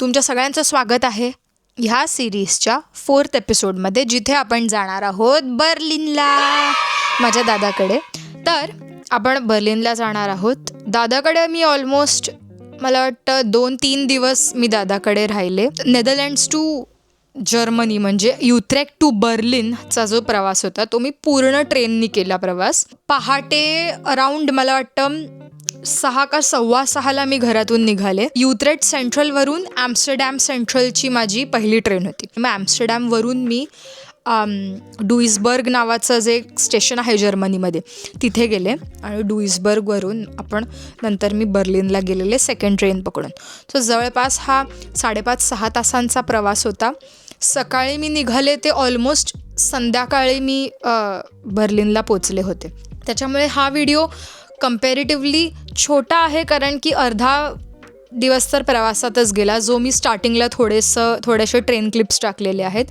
तुमच्या सगळ्यांचं स्वागत आहे ह्या सिरीजच्या 4th एपिसोडमध्ये, जिथे आपण जाणार आहोत बर्लिनला, माझ्या दादाकडे. तर आपण बर्लिनला जाणार आहोत. दादाकडे मी ऑलमोस्ट मला वाटतं 2-3 दिवस मी दादाकडे राहिले. नेदरलँड्स टू जर्मनी म्हणजे युथ्रेक्ट टू बर्लिनचा जो प्रवास होता तो मी पूर्ण ट्रेननी केला प्रवास. पहाटे अराउंड मला वाटतं 6 का 6:15 मी घरातून निघाले. युथ्रेक्ट सेंट्रलवरून ॲम्स्टरडॅम सेंट्रलची माझी पहिली ट्रेन होती. मग ॲम्स्टरडॅमवरून मी डुइसबर्ग नावाचं जे स्टेशन आहे जर्मनीमध्ये तिथे गेले आणि डुइसबर्गवरून आपण नंतर मी बर्लिनला गेलेले सेकंड ट्रेन पकडून. सो जवळपास हा 5.5-6 तासांचा प्रवास होता. सकाळी मी निघाले ते ऑलमोस्ट संध्याकाळी मी बर्लिनला पोचले होते. त्याच्यामुळे हा व्हिडिओ कम्पॅरेटिव्हली छोटा आहे, कारण की अर्धा दिवस तर प्रवासातच गेला, जो मी स्टार्टिंगला थोडेसे ट्रेन क्लिप्स टाकलेले आहेत.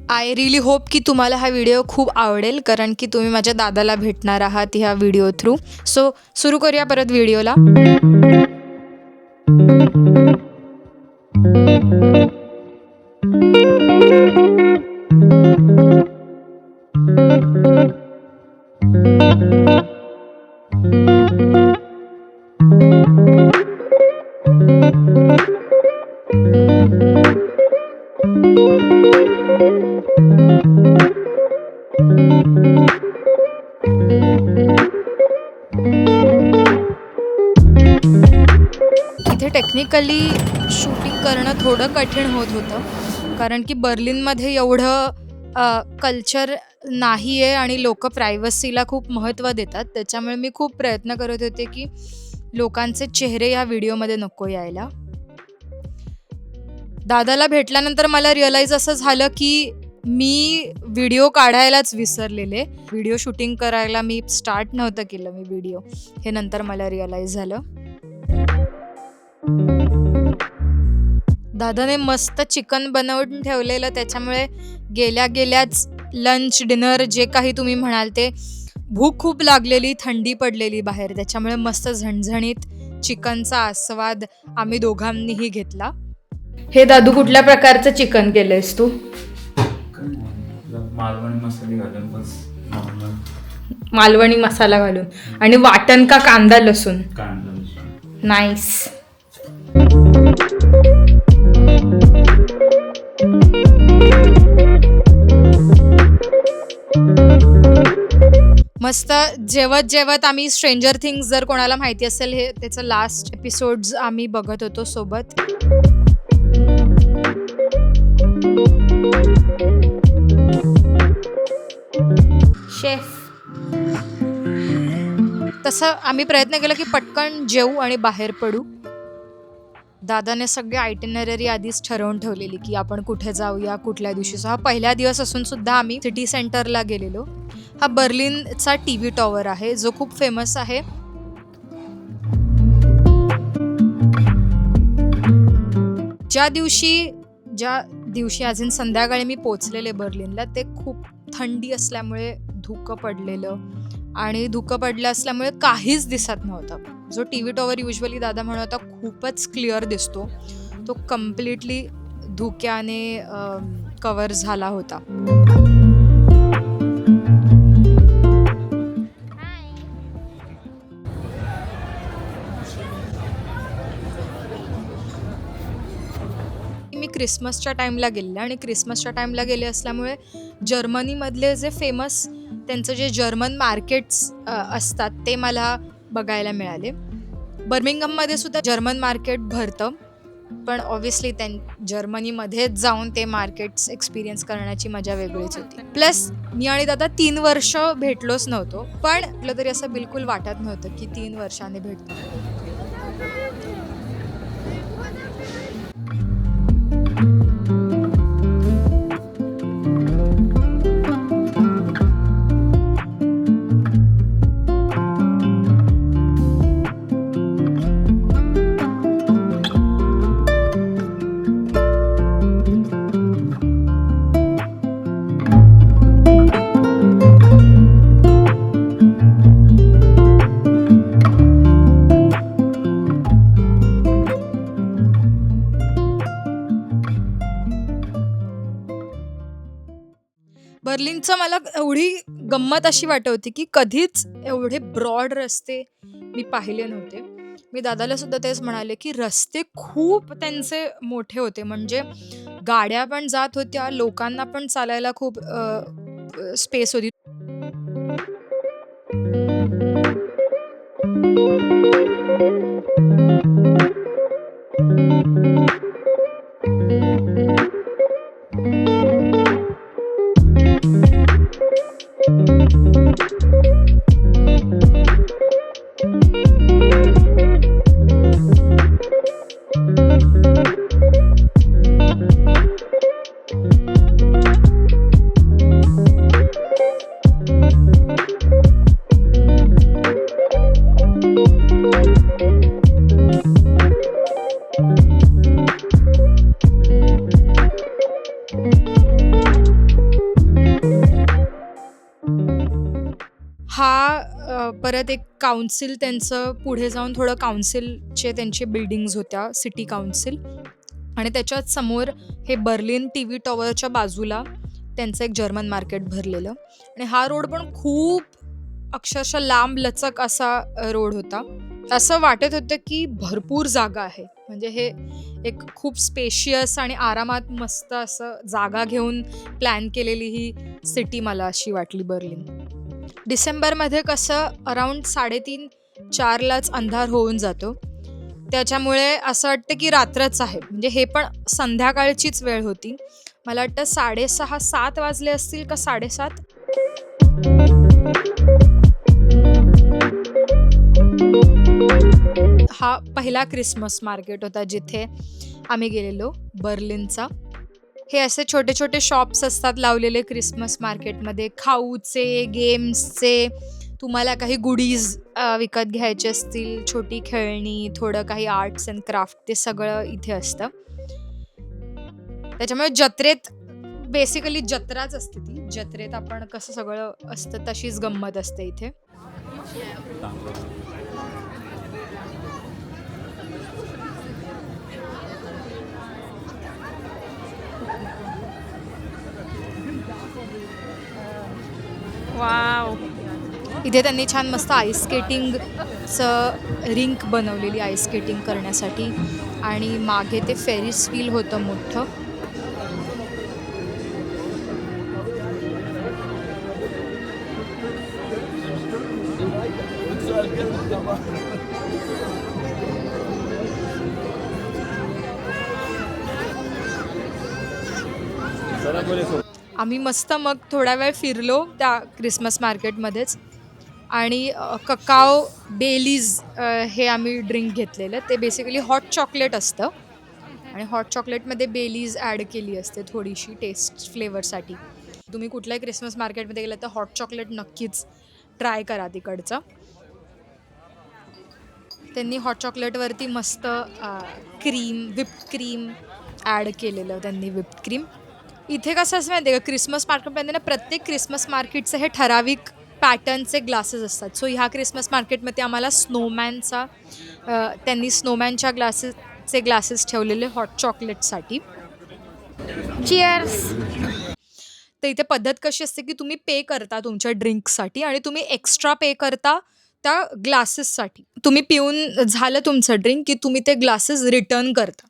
आय रिली होप की तुम्हाला हा व्हिडिओ खूप आवडेल, कारण की तुम्ही माझ्या दादाला भेटणार आहात ह्या व्हिडिओ थ्रू. सो सुरू करूया परत व्हिडिओला. इथे टेक्निकली शूटिंग करणं थोडं कठीण होत होतं, कारण की बर्लिनमध्ये एवढं कल्चर नाही आहे आणि लोक प्रायव्हसीला खूप महत्त्व देतात. त्याच्यामुळे मी खूप प्रयत्न करत होते की लोकांचे चेहरे या व्हिडिओमध्ये नको यायला. दादाला भेटल्यानंतर मला रिअलाईज असं झालं की मी व्हिडिओ काढायलाच विसरलेले. व्हिडिओ शूटिंग करायला मी स्टार्ट नव्हतं केलं मी व्हिडिओ, हे नंतर मला रिअलाईज झालं. दादाने मस्त चिकन बनवून ठेवलेलं, त्याच्यामुळे गेल्याच लंच डिनर जे काही तुम्ही म्हणाल ते, भूक खूप लागलेली, थंडी पडलेली बाहेर, त्याच्यामुळे मस्त झणझणीत चिकनचा आस्वाद आम्ही दोघांनीही घेतला. हे दादू, कुठल्या प्रकारचं चिकन केलंयस तू? मालवणी मसाला घालून आणि वाटण का कांदा लसूण? नाईस. मस्त जेवत आम्ही स्ट्रेंजर थिंग्स, जर कोणाला माहिती असेल, हे त्याचं लास्ट एपिसोड्स आम्ही बघत होतो सोबत. शेफ, तसं आम्ही प्रयत्न केला की पटकन जेवू आणि बाहेर पडू. दादाने सगळे आयटिनरी आधीच ठरवून ठेवलेली की आपण कुठे जाऊया, कुठल्या दिवशी. हा पहिला दिवस असून सुद्धा आम्ही सिटी सेंटरला गेलेलो. हा बर्लिनचा TV टॉवर आहे, जो खूप फेमस आहे. ज्या दिवशी अजून संध्याकाळी मी पोचलेले बर्लिनला, ते खूप थंडी असल्यामुळे धुकं पडलेलं, आणि धुकं पडलं असल्यामुळे काहीच दिसत नव्हतं. जो TV टॉवर युजली दादा म्हणत होता खूपच क्लिअर दिसतो, तो कम्प्लिटली धुक्याने कव्हर झाला होता. मी क्रिसमसच्या टाईमला गेले, आणि क्रिसमसच्या टाईमला गेले असल्यामुळे जर्मनीमधले जे फेमस त्यांचं जे जर्मन मार्केट्स असतात ते मला बघायला मिळाले. बर्मिंगहममध्ये सुद्धा जर्मन मार्केट भरतं, पण ऑब्व्हियसली जर्मनीमध्येच जाऊन ते मार्केट्स एक्सपिरियन्स करण्याची मजा वेगळीच होती. प्लस मी आणि दादा 3 वर्ष भेटलोच नव्हतो, पण आपलं तरी असं बिलकुल वाटत नव्हतं की 3 वर्षांनी भेटतो. बर्लिनचं मला एवढी गंमत अशी वाटत होती की कधीच एवढे ब्रॉड रस्ते मी पाहिले नव्हते. मी दादाला सुद्धा तेच म्हणाले की रस्ते खूप त्यांचे मोठे होते, म्हणजे गाड्या पण जात होत्या, लोकांना पण चालायला खूप स्पेस होती. परत एक काउन्सिल, त्यांचं पुढे जाऊन थोडं काउन्सिलचे त्यांची बिल्डिंग्स होत्या, सिटी काउन्सिल, आणि त्याच्यात समोर हे बर्लिन TV टॉवरच्या बाजूला त्यांचं एक जर्मन मार्केट भरलेलं. आणि हा रोड पण खूप अक्षरशः लांब लचक असा रोड होता. असं वाटत होतं की भरपूर जागा आहे, म्हणजे हे एक खूप स्पेशियस आणि आरामात मस्त असं जागा घेऊन प्लॅन केलेली ही सिटी मला अशी वाटली बर्लिन. डिसेंबरमध्ये कसं अराउंड 3:30-4लाच अंधार होऊन जातो, त्याच्यामुळे असं वाटतं की रात्रच आहे, म्हणजे हे पण संध्याकाळचीच वेळ होती. मला वाटतं 6:30-7 वाजले असतील का 7:30. हा पहिला क्रिसमस मार्केट होता जिथे आम्ही गेलेलो बर्लिनचा. हे असे छोटे छोटे शॉप्स असतात लावलेले क्रिसमस मार्केटमध्ये, खाऊचे, गेम्सचे, तुम्हाला काही गुडीज विकत घ्यायचे असतील, छोटी खेळणी, थोडं काही आर्ट्स अँड क्राफ्ट, ते सगळं इथे असतं. त्याच्यामुळे जत्रेत बेसिकली जत्राच असते ती. जत्रेत आपण कसं सगळं असतं तशीच गंमत असते इथे. वाव, इथे त्यांनी छान मस्त आईस स्केटिंगचं रिंक बनवलेली आईस स्केटिंग करण्यासाठी, आणि मागे ते फेरिस व्हील होतं मोठं. आम्ही मस्त मग थोडा वेळ फिरलो त्या क्रिसमस मार्केटमध्येच, आणि ककाओ बेलीज हे आम्ही ड्रिंक घेतलेलं. ते बेसिकली हॉट चॉकलेट असतं, आणि हॉट चॉकलेटमध्ये बेलीज ॲड केली असते थोडीशी टेस्ट फ्लेवरसाठी. तुम्ही कुठल्याही क्रिसमस मार्केटमध्ये गेलं तर हॉट चॉकलेट नक्कीच ट्राय करा तिकडचं. त्यांनी हॉट चॉकलेटवरती मस्त व्हिप्ड क्रीम ॲड केलेलं, त्यांनी व्हिप्ड क्रीम. इथे कसं असं माहिती आहे का, क्रिसमस मार्केटमध्ये ना प्रत्येक क्रिसमस मार्केटचे हे ठराविक पॅटर्नचे ग्लासेस असतात. सो ह्या क्रिसमस मार्केटमध्ये आम्हाला त्यांनी स्नोमॅनच्या ग्लासेस ठेवलेले हॉट चॉकलेटसाठी. चिअर्स. तर इथे पद्धत कशी असते की तुम्ही पे करता तुमच्या ड्रिंकसाठी, आणि तुम्ही एक्स्ट्रा पे करता त्या ग्लासेससाठी. तुम्ही पिऊन झालं तुमचं ड्रिंक की तुम्ही ते ग्लासेस रिटर्न करता.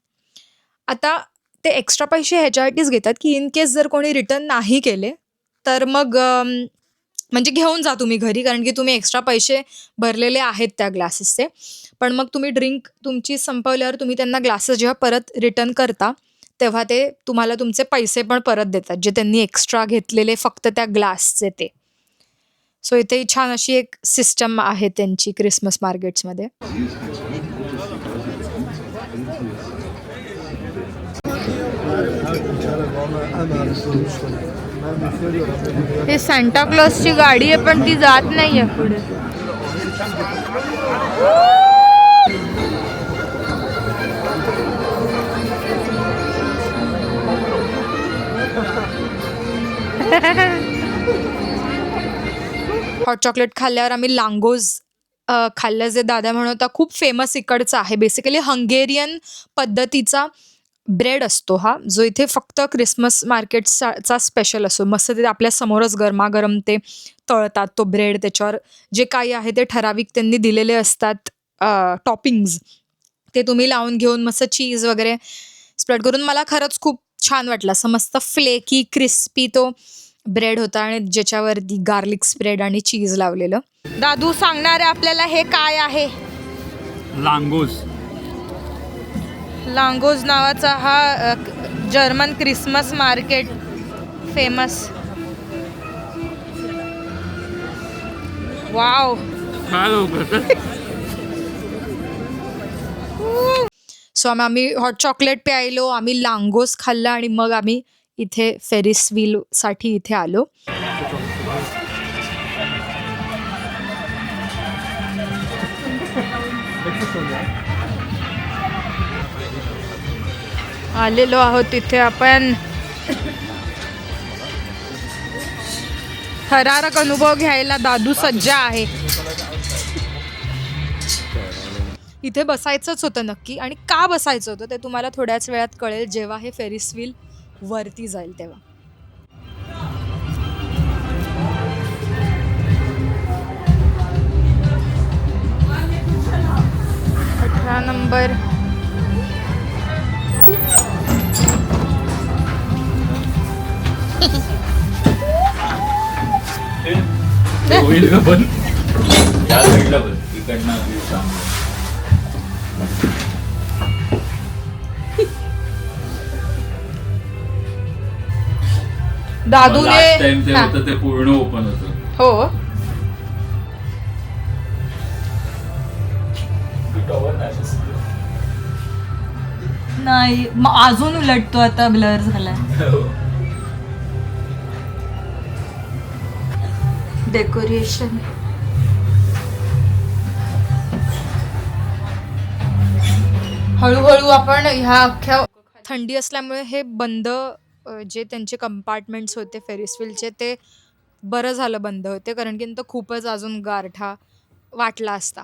आता ते एक्स्ट्रा पैसे ह्याच्यासाठीच घेतात की इन केस जर कोणी रिटर्न नाही केले तर मग म्हणजे घेऊन जा तुम्ही घरी, कारण की तुम्ही एक्स्ट्रा पैसे भरलेले आहेत त्या ग्लासेसचे. पण मग तुम्ही ड्रिंक तुमची संपवल्यावर तुम्ही त्यांना ग्लासेस जेव्हा परत रिटर्न करता तेव्हा ते तुम्हाला तुमचे पैसे पण परत देतात, जे त्यांनी एक्स्ट्रा घेतलेले फक्त त्या ग्लासचे ते. सो इथे छान अशी एक सिस्टम आहे त्यांची क्रिसमस मार्केट्समध्ये. हे सांता क्लॉजची गाडी आहे पण ती जात नाही आहे पुढे. हॉट चॉकलेट खाल्ल्यावर आम्ही लांगोज खाल्लं, जे दादा म्हणत होता खूप फेमस इकडचं आहे. बेसिकली हंगेरियन पद्धतीचा ब्रेड असतो हा, जो इथे फक्त क्रिसमस मार्केटचा स्पेशल असतो. मस्त ते आपल्या समोरच गरमागरम ते तळतात तो ब्रेड. त्याच्यावर जे काही आहे ते ठराविक त्यांनी दिलेले असतात टॉपिंग्ज, ते तुम्ही लावून घेऊन मस्त चीज वगैरे स्प्रेड करून. मला खरंच खूप छान वाटलं. असं मस्त फ्लेकी क्रिस्पी तो ब्रेड होता आणि ज्याच्यावरती गार्लिक स्प्रेड आणि चीज लावलेलं. दादू सांगणार आहे आपल्याला हे काय आहे. लांगोज नावाचा हा German Christmas market famous. Wow. So आम्ही हॉट चॉकलेट प्यायलो, आम्ही लांगोस खाल्लं आणि मग आम्ही इथे फेरिस व्हीलसाठी इथे आलो. आलेलो आहोत तिथे आपण. थरारक अनुभव घ्यायला दादू सज्ज आहे. इथे बसायचंच होतं नक्की, आणि का बसायचं होतं ते तुम्हाला थोड्याच वेळात कळेल जेव्हा हे फेरिस व्हील वरती जाईल तेव्हा. 18 नंबर. होईल का पण या साईडला पण इकडनं दादूने ते होतं ते पूर्ण ओपन होतं. हो, नाही अजून उलटतो आता, ब्लर झालाय. डेकोरेशन हळूहळू आपण ह्या अख्ख्या, थंडी असल्यामुळे हे बंद जे त्यांचे कंपार्टमेंट्स होते फेरिस व्हीलचे ते बरं झालं बंद होते, कारण की नंतर खूपच अजून गारठा वाटला असता.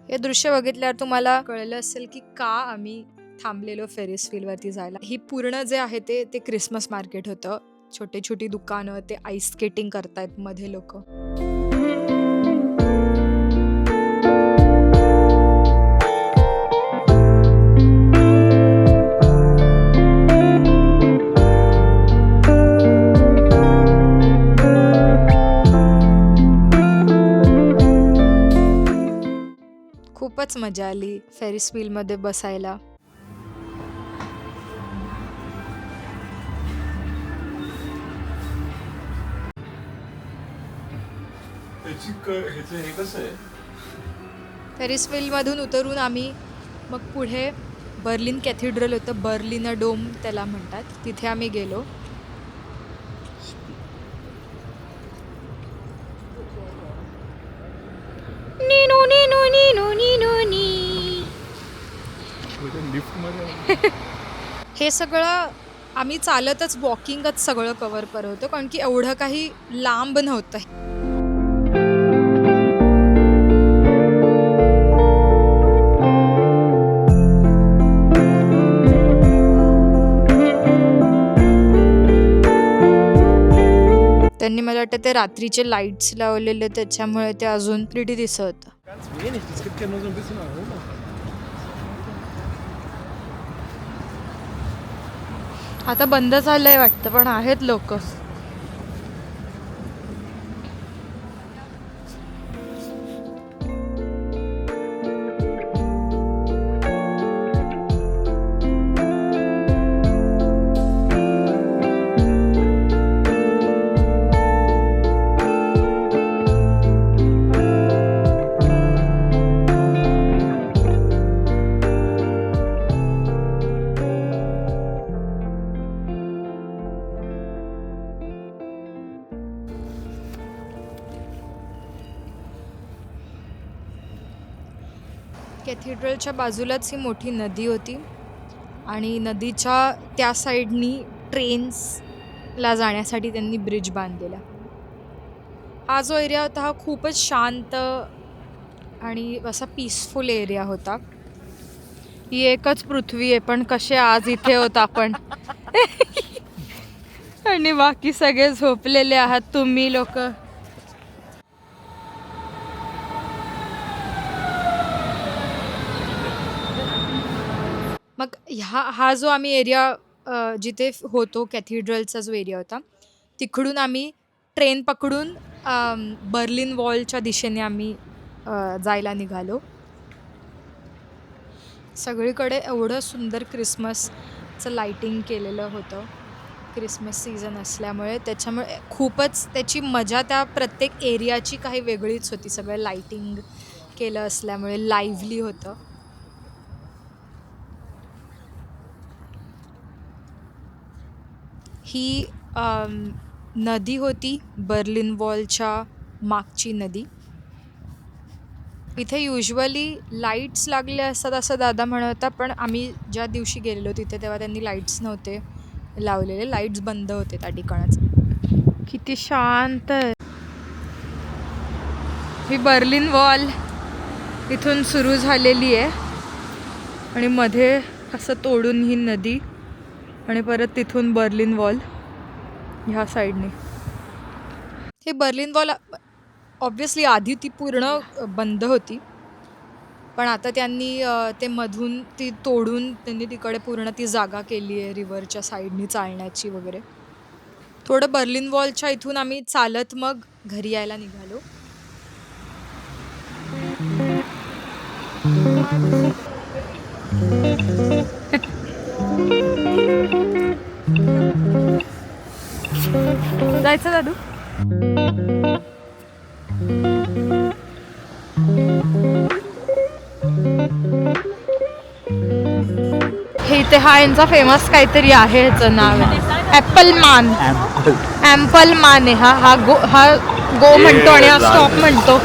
हे दृश्य बघितल्यावर तुम्हाला कळलं असेल की का आम्ही थांबलेलो फेरिस व्हीलवरती जायला. ही पूर्ण जे आहे ते क्रिसमस मार्केट होतं. छोटी छोटी दुकानं, ते आईस स्केटिंग करतायत मध्ये लोक. खूपच मजा आली फेरिस व्हीलमध्ये बसायला. फेरिस व्हीलमधून उतरून आम्ही मग पुढे बर्लिन कॅथेड्रल होतं, बर्लिनर डोम त्याला म्हणतात, तिथे आम्ही गेलो. हे सगळं आम्ही चालतच, वॉकिंगच सगळं कव्हर करत होतो, कारण की एवढं काही लांब नव्हतं. त्यांनी मला वाटतं ते रात्रीचे लाईट्स लावलेले, त्याच्यामुळे ते अजून प्रिटी दिसत होतं. आता बंद झालंय वाटतं, पण आहेत लोक. कॅथेड्रलच्या बाजूलाच ही मोठी नदी होती आणि नदीच्या त्या साईडनी ट्रेन्सला जाण्यासाठी त्यांनी ब्रिज बांधलेला. हा जो एरिया होता हा खूपच शांत आणि असा पीसफुल एरिया होता. ही एकच पृथ्वी आहे, पण कसे आज इथे होत आपण. आणि बाकी सगळे झोपलेले आहात तुम्ही लोक. मग हा जो आम्ही एरिया जिथे होतो, कॅथिड्रलचा जो एरिया होता, तिकडून आम्ही ट्रेन पकडून बर्लिन वॉलच्या दिशेने आम्ही जायला निघालो. सगळीकडे एवढं सुंदर क्रिसमसचं लाईटिंग केलेलं होतं, क्रिसमस सीझन असल्यामुळे. त्याच्यामुळे खूपच त्याची मजा त्या प्रत्येक एरियाची काही वेगळीच होती. सगळं लाईटिंग केलं असल्यामुळे लाईव्हली होतं. ही नदी होती बर्लिन वॉलच्या मागची नदी. इथे युजली लाईट्स लागले असतात असं दादा म्हणत होता, पण आम्ही ज्या दिवशी गेलेलो तिथे तेव्हा त्यांनी लाईट्स नव्हते लावलेले, लाईट्स बंद होते त्या ठिकाणाचे. किती शांत आहे. ही बर्लिन वॉल इथून सुरू झालेली आहे आणि मध्ये असं तोडून ही नदी आणि परत तिथून बर्लिन वॉल ह्या साईडने. हे बर्लिन वॉल ऑब्वियसली आधी ती पूर्ण बंद होती, पण आता त्यांनी ते मधून ती तोडून त्यांनी तिकडे पूर्ण ती जागा केली आहे रिव्हरच्या साईडनी चालण्याची वगैरे. थोडं बर्लिन वॉलच्या इथून आम्ही चालत मग घरी यायला निघालो. जायचं दादू? हे इथे हा यांचा फेमस काहीतरी आहे, ह्याचं नाव आहे ॲपल मान. ॲम्पल मान आहे हा गो म्हणतो आणि हा स्टॉप म्हणतो.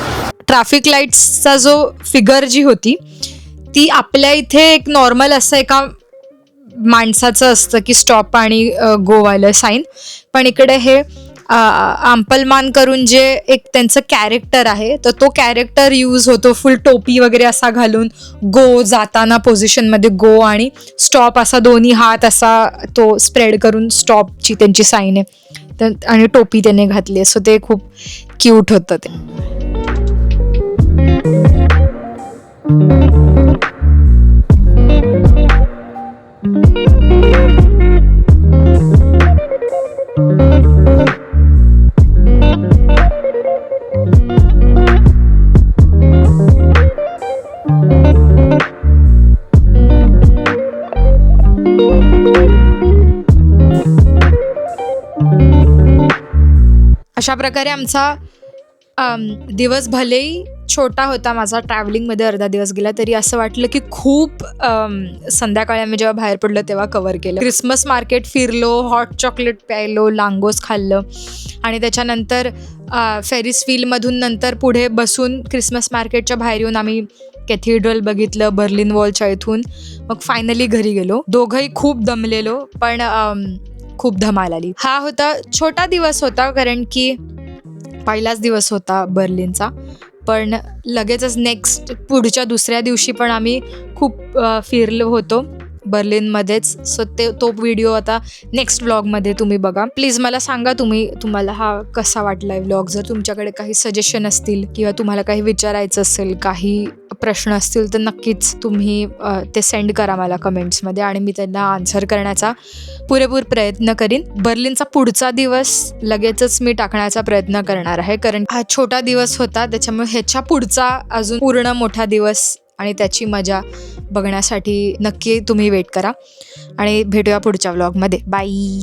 ट्रॅफिक लाईट्सचा जो फिगर जी होती ती आपल्या इथे एक नॉर्मल असं एका माणसाचं असतं की स्टॉप आणि गो वालं साईन, पण इकडे हे ॲम्पलमान करून जे एक त्यांचं कॅरेक्टर आहे, तर तो कॅरेक्टर यूज होतो फुल टोपी वगैरे असा घालून. गो जाताना पोझिशनमध्ये गो आणि स्टॉप असा दोन्ही हात असा तो स्प्रेड करून स्टॉपची त्यांची साईन आहे. तर आणि टोपी त्याने घातली, सो ते खूप क्यूट होतं ते. अशा प्रकारे आमचा दिवस भलेही छोटा होता, माझा ट्रॅव्हलिंगमध्ये अर्धा दिवस गेला, तरी असं वाटलं की खूप संध्याकाळी आम्ही जेव्हा बाहेर पडलो तेव्हा कव्हर केलं. क्रिसमस मार्केट फिरलो, हॉट चॉकलेट प्यायलो, लांगोस खाल्लं आणि त्याच्यानंतर फेरिस व्हीलमधून नंतर पुढे बसून क्रिसमस मार्केटच्या बाहेर येऊन आम्ही कॅथिड्रल बघितलं बर्लिन वॉलच्या इथून. मग फायनली घरी गेलो. दोघंही खूप दमलेलो, पण खूप धमाल आली. हा होता छोटा दिवस होता, कारण की पहिलाच दिवस होता बर्लिनचा, पण लगेचच नेक्स्ट पुढच्या दुसऱ्या दिवशी पण आम्ही खूप फिरलो होतो बर्लिनमध्येच. सो तो व्हिडिओ आता नेक्स्ट व्लॉगमध्ये तुम्ही बघा. प्लीज मला सांगा तुम्हाला हा कसा वाटला आहे व्लॉग. जर तुमच्याकडे काही सजेशन असतील किंवा तुम्हाला काही विचारायचं असेल, काही प्रश्न असतील, तर नक्कीच तुम्ही ते सेंड करा मला कमेंट्समध्ये आणि मी त्यांना आन्सर करण्याचा पुरेपूर प्रयत्न करीन. बर्लिनचा पुढचा दिवस लगेचच मी टाकण्याचा प्रयत्न करणार आहे, कारण हा छोटा दिवस होता, त्याच्यामुळे ह्याच्या पुढचा अजून पूर्ण मोठा दिवस आणि त्याची मजा बघण्यासाठी नक्की तुम्ही वेट करा आणि भेटूया पुढच्या व्लॉगमध्ये. बाय.